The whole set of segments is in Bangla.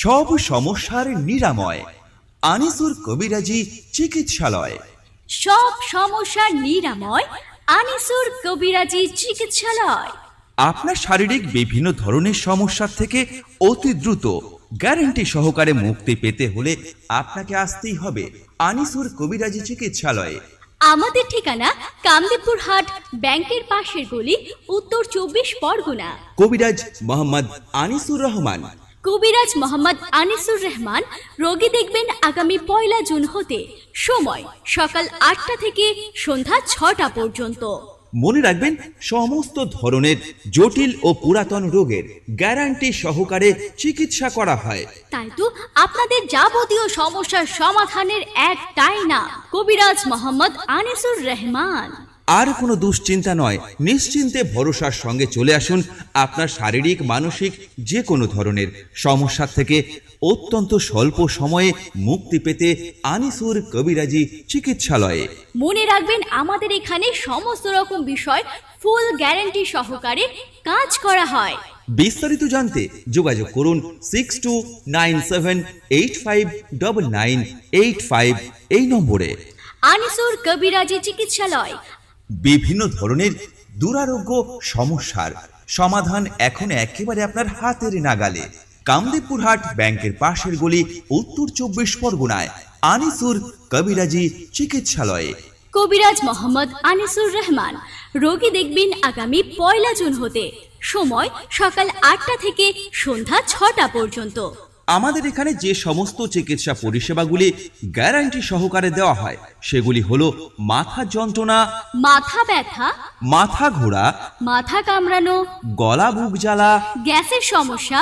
সব সমস্যার নিরাময় আনিসুর কবিরাজি চিকিৎসালয়। সব সমস্যার নিরাময় আনিসুর কবিরাজি চিকিৎসালয়। আপনার শারীরিক বিভিন্ন ধরনের সমস্যা থেকে অতি দ্রুত গ্যারান্টি সহকারে মুক্তি পেতে হলে আপনাকে আসতেই হবে আনিসুর কবিরাজি চিকিৎসালয়ে। আমাদের ঠিকানা কামদেবপুর হাট, ব্যাংকের পাশের গলি, উত্তর 24 পরগনা। কবিরাজ মোহাম্মদ আনিসুর রহমান। কবিরাজ মোহাম্মদ আনিসুর রহমান রোগী দেখবেন আগামী 1 জুন হতে। সময় সকাল 8টা থেকে সন্ধ্যা 6টা পর্যন্ত। মনে রাখবেন, সমস্ত ধরনের জটিল ও পুরাতন রোগের গ্যারান্টি সহকারে চিকিৎসা করা হয়। তাই তো আপনাদের যাবতীয় সমস্যার সমাধানের একটাই নাম, কবিরাজ মোহাম্মদ আনিসুর রহমান। আর কোনো দুশ্চিন্তা নয়, নিশ্চিন্তে ভরসার সঙ্গে চলে আসুন আপনার শারীরিক মানসিক যে কোনো ধরনের সমস্যা থেকে অত্যন্ত স্বল্প সময়ে মুক্তি পেতে আনিসুর কবিরাজি চিকিৎসালয়ে। মনে রাখবেন, আমাদের এখানে সমস্ত রকম বিষয় ফুল গ্যারান্টি সহকারে কাজ করা হয়। বিস্তারিত জানতে যোগাযোগ করুন 6297859985 এই নম্বরে। আনিসুর কবিরাজি চিকিৎসালয়। বিভিন্ন ধরনের দুরারোগ্য সমস্যার সমাধান এখন একেবারে আপনার হাতের নাগালে। কামদেবপুর হাট, ব্যাংকের পাশের গলি, উত্তর 24 পরগনায় আনিসুর কবিরাজি চিকিৎসালয়ে। কবিরাজ মোহাম্মদ আনিসুর রহমান রোগী দেখবেন আগামী 1 জুন হতে। সময় সকাল 8টা থেকে সন্ধ্যা 6টা পর্যন্ত। আমাদের এখানে যে সমস্ত চিকিৎসা পরিষেবাগুলি গ্যারান্টি সহকারে দেওয়া হয় সেগুলি হলো মাথা যন্ত্রণা, মাথা ব্যথা, মাথা ঘোরা, মাথা কামড়ানো, গলা বুক জ্বালা, গ্যাসের সমস্যা,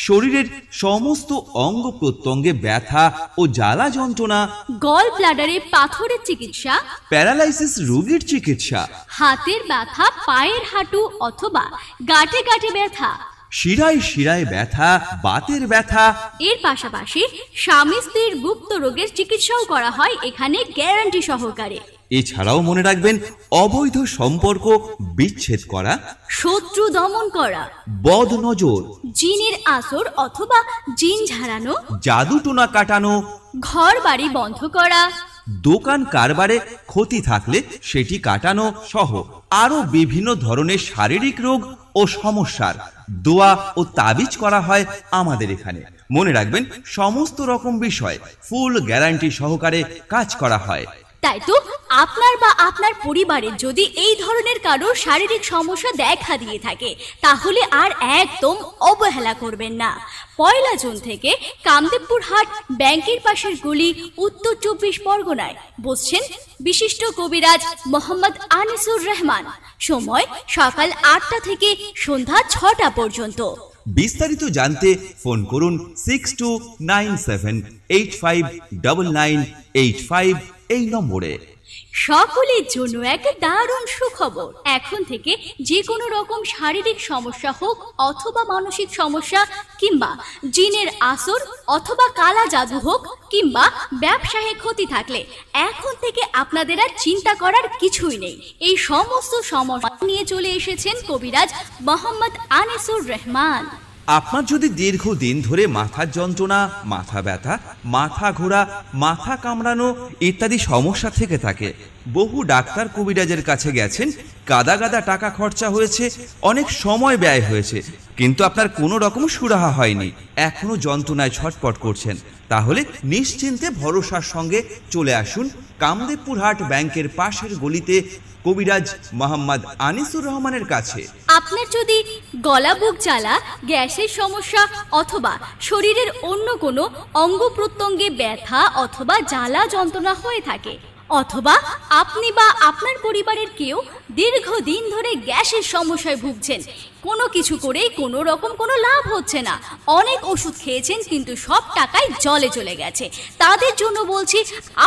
শরীরের সমস্ত অঙ্গ প্রত্যঙ্গে ব্যথা ও জ্বালা যন্ত্রণা, গল ব্লাডারে পাথরের চিকিৎসা, প্যারালাইসিস রোগীর চিকিৎসা, হাতের ব্যথা, পায়ের হাঁটু অথবা গাঁটে গাঁটে ব্যথা, শিরায় শিরায় ব্যথা, বাতের ব্যথা। এর পাশাপাশি স্বামী স্ত্রীর গুপ্ত রোগের চিকিৎসাও করা হয় এখানে গ্যারান্টি সহকারে। এছাড়াও মনে রাখবেন, অবৈধ সম্পর্ক বিচ্ছেদ করা, শত্রু দমন করা, বদ নজর, জিনের আসর অথবা জিন ঝাড়ানো, জাদু টোনা কাটানো, ঘর বাড়ি বন্ধ করা, দোকান কারবারে ক্ষতি থাকলে সেটি কাটানো সহ আরো বিভিন্ন ধরনের শারীরিক রোগ ও সমস্যার দোয়া ও তাবিজ করা হয় আমাদের এখানে। মনে রাখবেন, সমস্ত রকম বিষয় ফুল গ্যারান্টি সহকারে কাজ করা হয়। তাই তো আপনার বা আপনার পরিবারের যদি এই ধরনের কারোর শারীরিক সমস্যা দেখা দিয়ে থাকে তাহলে আর একদম অবহেলা করবেন না। 1 জুন থেকে কামদেবপুর হাট, ব্যাংকের পাশের গলি, উত্তর 24 পরগনায় বসছেন বিশিষ্ট কবিরাজ মোহাম্মদ আনিসুর রহমান। সময় সকাল 8টা থেকে সন্ধ্যা 6টা পর্যন্ত। বিস্তারিত জানতে ফোন করুন 6297859985 এই নম্বরে। সকলের জন্য এক দারুণ সুখবর। এখন থেকে যে কোনো রকম শারীরিক সমস্যা হোক অথবা মানসিক সমস্যা কিংবা জিনের আসর অথবা কালা জাদু হোক কিংবা ব্যবসায় ক্ষতি থাকলে এখন থেকে আপনাদের আর চিন্তা করার কিছুই নেই। এই সমস্ত সমস্যা নিয়ে চলে এসেছেন কবিরাজ মোহাম্মদ আনিসুর রহমান। আপনার যদি দীর্ঘদিন ধরে মাথার যন্ত্রণা, মাথা ব্যথা, মাথা ঘোরা, মাথা কামড়ানো ইত্যাদি সমস্যা থেকে থাকে, বহু ডাক্তার কবিরাজের কাছে গেছেন, গাদা গাদা টাকা খরচা হয়েছে, অনেক সময় ব্যয় হয়েছে, কিন্তু আপনার কোনো রকম সুরাহা হয়নি, এখনো যন্ত্রণায় ছটপট করছেন, তাহলে নিশ্চিন্তে ভরসার সঙ্গে চলে আসুন কামদেবপুর হাট, ব্যাংকের পাশের গলিতে কবিরাজ মোহাম্মদ আনিসুর রহমানের কাছে। আপনার যদি গলা বুক জ্বালা, গ্যাসের সমস্যা অথবা শরীরের অন্য কোনো অঙ্গ প্রত্যঙ্গে ব্যথা অথবা জ্বালা যন্ত্রণা হয়ে থাকে, অথবা আপনি বা আপনার পরিবারের কেউ দীর্ঘদিন ধরে গ্যাসের সমস্যায় ভুগছেন, কোনো কিছু করে কোনো রকম কোনো লাভ হচ্ছে না, অনেক ওষুধ খেয়েছেন কিন্তু সব টাকাই জলে চলে গেছে, তাদের জন্য বলছি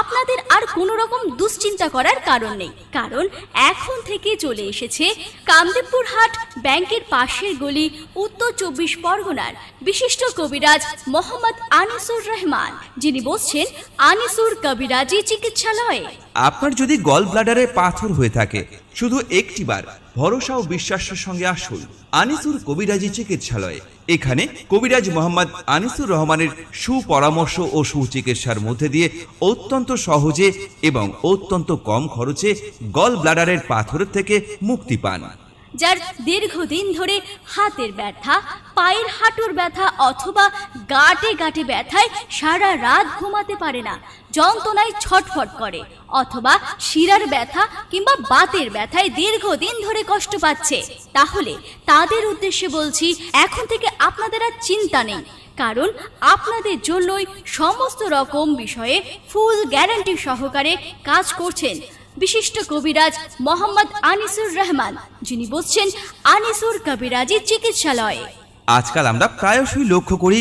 আপনাদের আর কোনো রকম দুশ্চিন্তা করার কারণ নেই। কারণ এখন থেকে চলে এসেছে কামদেবপুর হাট, ব্যাংকের পাশের গলি, উত্তর 24 পরগনার বিশিষ্ট কবিরাজ মোহাম্মদ আনিসুর রহমান, যিনি বসছেন আনিসুর কবিরাজি চিকিৎসালয়ে। আপনার যদি গল ব্লাডারে পাথর হয়ে থাকে, শুধু একটিবার ভরসা ও বিশ্বাসের সঙ্গে আসুন আনিসুর কবিরাজি চিকিৎসালয়ে। এখানে কবিরাজ মোহাম্মদ আনিসুর রহমানের সুপরামর্শ ও সুচিকিৎসার মধ্যে দিয়ে অত্যন্ত সহজে এবং অত্যন্ত কম খরচে গল ব্লাডারের পাথরের থেকে মুক্তি পান। যার দীর্ঘদিন ধরে হাতের ব্যথা, পায়ের হাঁটুর ব্যথা অথবা গাঁটে গাঁটে ব্যথায় সারা রাত ঘুমাতে পারে না, যন্ত্রণায় ছটফট করে, অথবা শিরার ব্যথা কিংবা বাতের ব্যথায় দীর্ঘদিন ধরে কষ্ট পাচ্ছে, তাহলে তাদের উদ্দেশ্যে বলছি এখন থেকে আপনাদের আর চিন্তা নেই, কারণ আপনাদের জন্যই সমস্ত রকম বিষয়ে ফুল গ্যারান্টি সহকারে কাজ করছেন বিশিষ্ট কবিরাজ মোহাম্মদ আনিসুর রহমান, যিনি বসছেন আনিসুর কবিরাজি চিকিৎসালয়ে। আজকাল আমরা প্রায়শই লক্ষ্য করি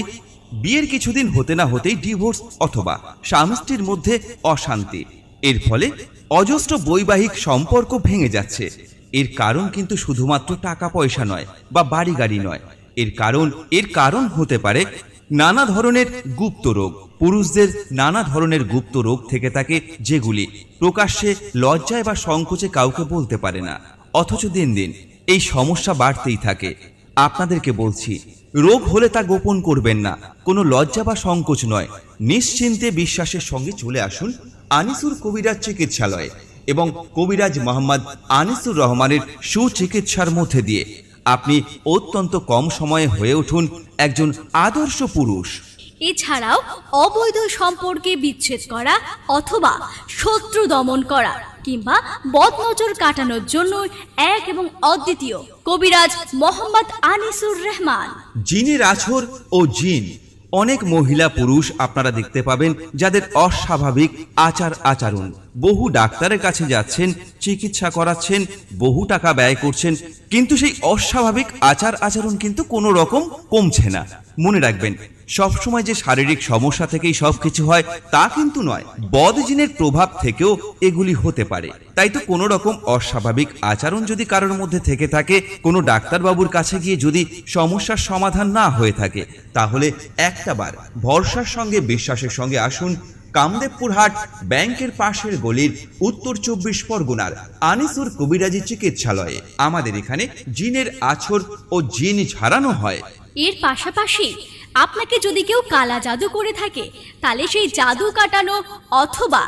বিয়ের কিছুদিন হতে না হতেই ডিভোর্স অথবা স্বামী স্ত্রীর মধ্যে অশান্তি, এর ফলে অজস্র বৈবাহিক সম্পর্ক ভেঙে যাচ্ছে। এর কারণ কিন্তু শুধুমাত্র টাকা পয়সা নয় বা বাড়ি গাড়ি নয়, এর কারণ হতে পারে নানা ধরনের গুপ্ত রোগ। পুরুষদের নানা ধরনের গুপ্ত রোগ থেকে থাকে, যেগুলি প্রকাশ্যে লজ্জায় বা সংকোচে কাউকে বলতে পারে না, অথচ দিন দিন এই সমস্যা বাড়তেই থাকে। আপনাদেরকে বলছি, রোগ হলে তা গোপন করবেন না, কোনো লজ্জা বা সংকোচ নয়, নিশ্চিন্তে বিশ্বাসের সঙ্গে চলে আসুন আনিসুর কবিরাজ চিকিৎসালয়ে এবং কবিরাজ মোহাম্মদ আনিসুর রহমানের সুচিকিৎসার মধ্যে দিয়ে আপনি অত্যন্ত কম সময়ে হয়ে উঠুন একজন আদর্শ পুরুষ। এছাড়াও অবৈধ সম্পর্কে বিচ্ছেদ করা অথবা শত্রু দমন করা কিংবা বদনজর কাটানোর জন্য এক এবং অদ্বিতীয় কবিরাজ মোহাম্মদ আনিসুর রহমান। জিনের আছর ও জিন, অনেক মহিলা পুরুষ আপনারা দেখতে পাবেন যাদের অস্বাভাবিক আচার আচরণ, বহু ডাক্তারের কাছে যাচ্ছেন, চিকিৎসা করাচ্ছেন, বহু টাকা ব্যয় করছেন, কিন্তু সেই অস্বাভাবিক আচার আচরণ কিন্তু কোনো রকম কমছে না। মনে রাখবেন, সবসময় যে শারীরিক সমস্যা থেকেই সবকিছু হয় তা কিন্তু নয়, বদ জিনের প্রভাব থেকেও এগুলি হতে পারে। তাই তো কোনো রকম অস্বাভাবিক আচরণ যদি কারোর মধ্যে থেকে থাকে, কোনো ডাক্তারবাবুর কাছে গিয়ে যদি সমস্যার সমাধান না হয়ে থাকে, তাহলে একটাবার ভরসার সঙ্গে বিশ্বাসের সঙ্গে আসুন কামদেবপুর হাট ব্যাংকের পাশের গলির উত্তর 24 পরগনার আনিসুর কবিরাজি চিকিৎসালয়ে। আমাদের এখানে জিনের আছর ও জিন ঝাড়ানো হয়। এর পাশাপাশি আপনাকে যদি কেউ কালা জাদু করে থাকে, তাহলে সেই জাদু কাটানো অথবা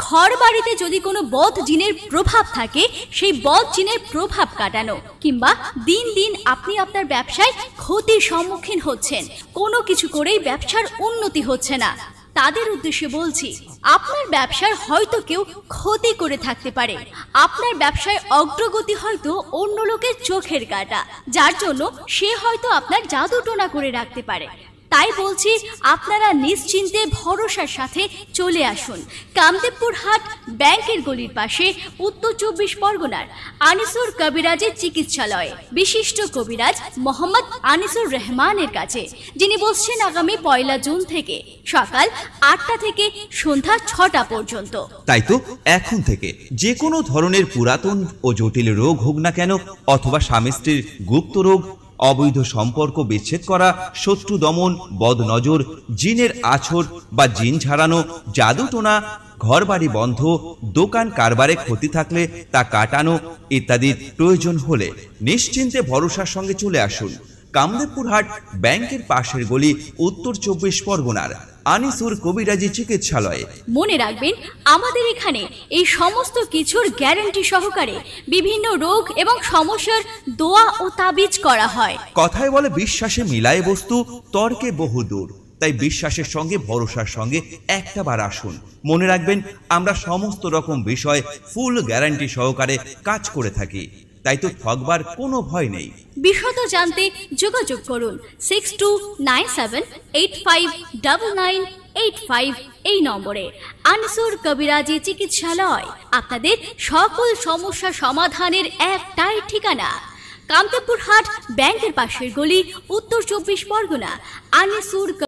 ঘর বাড়িতে যদি কোনো বদ জিনের প্রভাব থাকে, সেই বদ জিনের প্রভাব কাটানো, কিংবা দিন দিন আপনি আপনার ব্যবসায় ক্ষতির সম্মুখীন হচ্ছেন, কোনো কিছু করেই ব্যবসার উন্নতি হচ্ছে না, তাদের উদ্দেশ্যে বলছি আপনার ব্যবসার হয়তো কেউ ক্ষতি করে থাকতে পারে, আপনার ব্যবসায় অগ্রগতি হয়তো অন্য লোকের চোখের কাটা, যার জন্য সে হয়তো আপনার জাদু টোনা করে রাখতে পারে। তাই বলছি আপনারা নিশ্চিন্তে ভরসার সাথে চলে আসুন কামদেবপুর হাট ব্যাংকের গলির পাশে উত্তর 24 পরগনার আনিসুর কবিরাজের চিকিৎসালয়ে বিশিষ্ট কবিরাজ মোহাম্মদ আনিসুর রহমানের কাছে, যিনি বসছেন আগামী 1 জুন থেকে সকাল 8টা থেকে সন্ধ্যা 6টা পর্যন্ত। তাই তো এখন থেকে যে কোনো ধরনের পুরাতন ও জটিল রোগ হোক না কেন, অথবা স্বামী স্ত্রীর গুপ্ত রোগ, অবৈধ সম্পর্ক বিচ্ছেদ করা, শত্রু দমন, বদনজর, জিনের আছর বা জিন ঝাড়ানো, জাদু টোনা, ঘরবাড়ি বন্ধ, দোকান কারবারে ক্ষতি থাকলে তা কাটানো ইত্যাদির প্রয়োজন হলে নিশ্চিন্তে ভরসার সঙ্গে চলে আসুন কামদেবপুর হাট ব্যাংকের পাশের গলি উত্তর 24 পরগনার আনিসুর কবিরাজি চিকিৎসালয়ে। মনে রাখবেন, আমাদের এখানে এই সমস্ত কিছুর গ্যারান্টি সহকারে বিভিন্ন রোগ এবং সমস্যার দোয়া ও তাবিজ করা হয়। কথায় বলে বিশ্বাসে মিলায় বস্তু, তর্কে বহু দূর। তাই বিশ্বাসের সঙ্গে ভরসার সঙ্গে একটাবার আসুন। মনে রাখবেন, আমরা সমস্ত রকম বিষয় ফুল গ্যারান্টি সহকারে কাজ করে থাকি, তাই তো ঠকবার কোনো ভয় নেই। বিশদ জানতে যোগাযোগ করুন 6297859985 এই নম্বরে। আনিসুর কবিরাজি চিকিৎসালয় আপনাদের সকল সমস্যা সমাধানের একটাই ঠিকানা, কামদেবপুর হাট ব্যাংকের পাশের গলি উত্তর 24 পরগনা আনিসুর